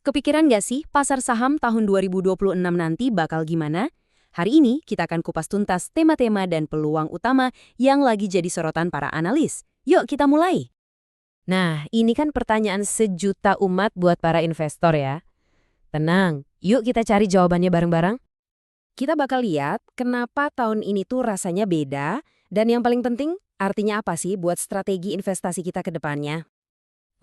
Kepikiran nggak sih pasar saham tahun 2026 nanti bakal gimana? Hari ini kita akan kupas tuntas tema-tema dan peluang utama yang lagi jadi sorotan para analis. Yuk kita mulai. Nah, ini kan pertanyaan sejuta umat buat para investor ya. Tenang, yuk kita cari jawabannya bareng-bareng. Kita bakal lihat kenapa tahun ini tuh rasanya beda, dan yang paling penting, artinya apa sih buat strategi investasi kita ke depannya.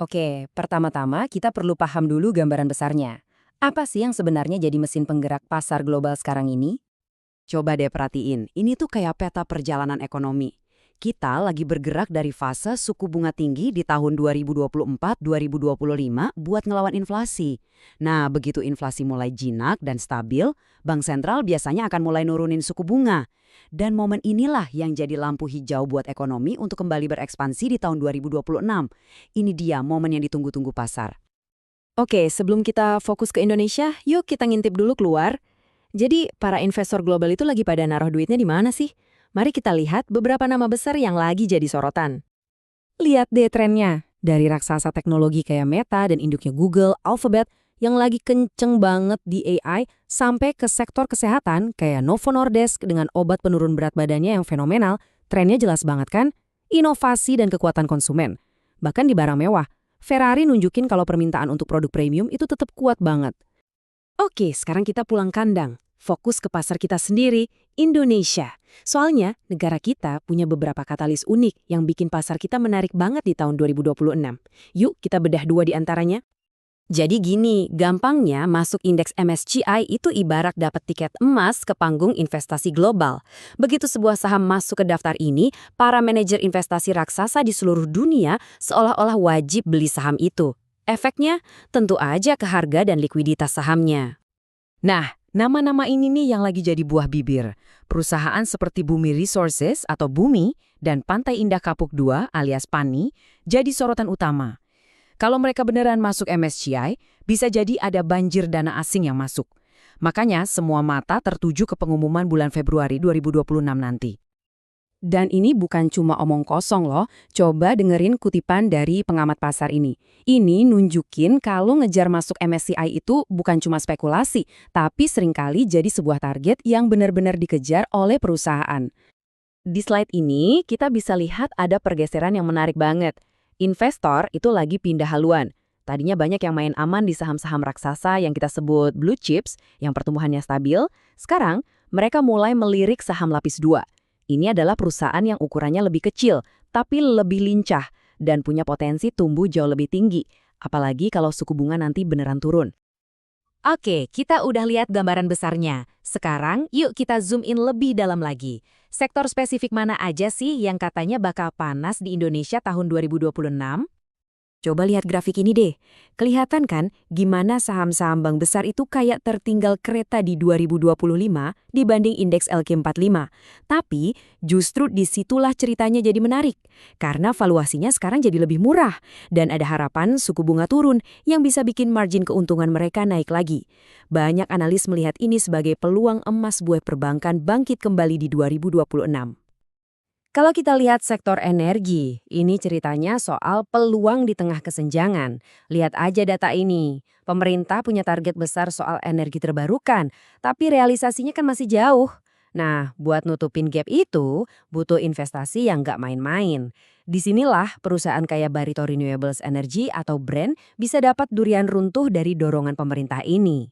Oke, pertama-tama kita perlu paham dulu gambaran besarnya. Apa sih yang sebenarnya jadi mesin penggerak pasar global sekarang ini? Coba deh perhatiin, ini tuh kayak peta perjalanan ekonomi. Kita lagi bergerak dari fase suku bunga tinggi di tahun 2024-2025 buat ngelawan inflasi. Nah, begitu inflasi mulai jinak dan stabil, Bank Sentral biasanya akan mulai nurunin suku bunga. Dan momen inilah yang jadi lampu hijau buat ekonomi untuk kembali berekspansi di tahun 2026. Ini dia momen yang ditunggu-tunggu pasar. Oke, sebelum kita fokus ke Indonesia, yuk kita ngintip dulu keluar. Jadi, para investor global itu lagi pada naruh duitnya di mana sih? Mari kita lihat beberapa nama besar yang lagi jadi sorotan. Lihat deh trennya. Dari raksasa teknologi kayak Meta dan induknya Google, Alphabet, yang lagi kenceng banget di AI, sampai ke sektor kesehatan kayak Novo Nordisk dengan obat penurun berat badannya yang fenomenal, trennya jelas banget kan? Inovasi dan kekuatan konsumen. Bahkan di barang mewah, Ferrari nunjukin kalau permintaan untuk produk premium itu tetap kuat banget. Oke, sekarang kita pulang kandang. Fokus ke pasar kita sendiri, Indonesia. Soalnya, negara kita punya beberapa katalis unik yang bikin pasar kita menarik banget di tahun 2026. Yuk, kita bedah dua di antaranya. Jadi gini, gampangnya masuk indeks MSCI itu ibarat dapat tiket emas ke panggung investasi global. Begitu sebuah saham masuk ke daftar ini, para manajer investasi raksasa di seluruh dunia seolah-olah wajib beli saham itu. Efeknya, tentu aja ke harga dan likuiditas sahamnya. Nah, nama-nama ini nih yang lagi jadi buah bibir. Perusahaan seperti Bumi Resources atau Bumi dan Pantai Indah Kapuk II alias PANI jadi sorotan utama. Kalau mereka beneran masuk MSCI, bisa jadi ada banjir dana asing yang masuk. Makanya semua mata tertuju ke pengumuman bulan Februari 2026 nanti. Dan ini bukan cuma omong kosong loh, coba dengerin kutipan dari pengamat pasar ini. Ini nunjukin kalau ngejar masuk MSCI itu bukan cuma spekulasi, tapi seringkali jadi sebuah target yang benar-benar dikejar oleh perusahaan. Di slide ini, kita bisa lihat ada pergeseran yang menarik banget. Investor itu lagi pindah haluan. Tadinya banyak yang main aman di saham-saham raksasa yang kita sebut blue chips, yang pertumbuhannya stabil. Sekarang, mereka mulai melirik saham lapis 2. Ini adalah perusahaan yang ukurannya lebih kecil, tapi lebih lincah, dan punya potensi tumbuh jauh lebih tinggi, apalagi kalau suku bunga nanti beneran turun. Oke, kita udah lihat gambaran besarnya. Sekarang, yuk kita zoom in lebih dalam lagi. Sektor spesifik mana aja sih yang katanya bakal panas di Indonesia tahun 2026? Coba lihat grafik ini deh. Kelihatan kan gimana saham-saham bank besar itu kayak tertinggal kereta di 2025 dibanding indeks LQ45. Tapi justru disitulah ceritanya jadi menarik. Karena valuasinya sekarang jadi lebih murah. Dan ada harapan suku bunga turun yang bisa bikin margin keuntungan mereka naik lagi. Banyak analis melihat ini sebagai peluang emas buat perbankan bangkit kembali di 2026. Kalau kita lihat sektor energi, ini ceritanya soal peluang di tengah kesenjangan. Lihat aja data ini. Pemerintah punya target besar soal energi terbarukan, tapi realisasinya kan masih jauh. Nah, buat nutupin gap itu, butuh investasi yang nggak main-main. Disinilah perusahaan kayak Barito Renewables Energy atau BREN bisa dapat durian runtuh dari dorongan pemerintah ini.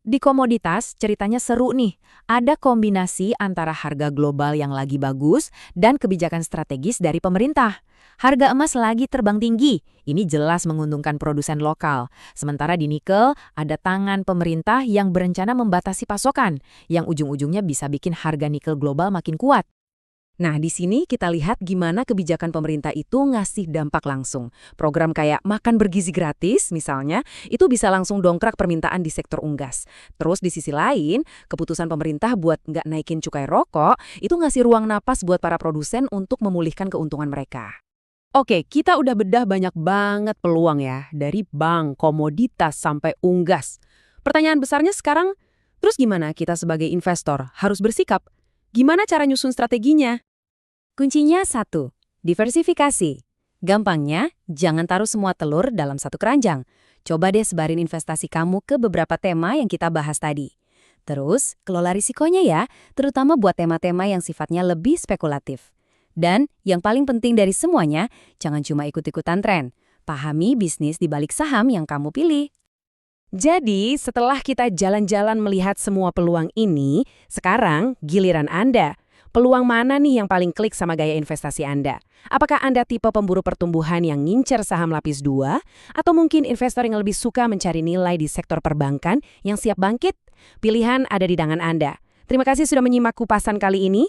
Di komoditas, ceritanya seru nih. Ada kombinasi antara harga global yang lagi bagus dan kebijakan strategis dari pemerintah. Harga emas lagi terbang tinggi. Ini jelas menguntungkan produsen lokal. Sementara di nikel, ada tangan pemerintah yang berencana membatasi pasokan, yang ujung-ujungnya bisa bikin harga nikel global makin kuat. Nah, di sini kita lihat gimana kebijakan pemerintah itu ngasih dampak langsung. Program kayak makan bergizi gratis, misalnya, itu bisa langsung dongkrak permintaan di sektor unggas. Terus di sisi lain, keputusan pemerintah buat nggak naikin cukai rokok, itu ngasih ruang napas buat para produsen untuk memulihkan keuntungan mereka. Oke, kita udah bedah banyak banget peluang ya, dari bank, komoditas, sampai unggas. Pertanyaan besarnya sekarang, terus gimana kita sebagai investor harus bersikap? Gimana cara nyusun strateginya? Kuncinya satu, diversifikasi. Gampangnya, jangan taruh semua telur dalam satu keranjang. Coba deh sebarin investasi kamu ke beberapa tema yang kita bahas tadi. Terus, kelola risikonya ya, terutama buat tema-tema yang sifatnya lebih spekulatif. Dan yang paling penting dari semuanya, jangan cuma ikut-ikutan tren. Pahami bisnis di balik saham yang kamu pilih. Jadi, setelah kita jalan-jalan melihat semua peluang ini, sekarang giliran Anda. Peluang mana nih yang paling klik sama gaya investasi Anda? Apakah Anda tipe pemburu pertumbuhan yang ngincer saham lapis 2? Atau mungkin investor yang lebih suka mencari nilai di sektor perbankan yang siap bangkit? Pilihan ada di tangan Anda. Terima kasih sudah menyimak kupasan kali ini.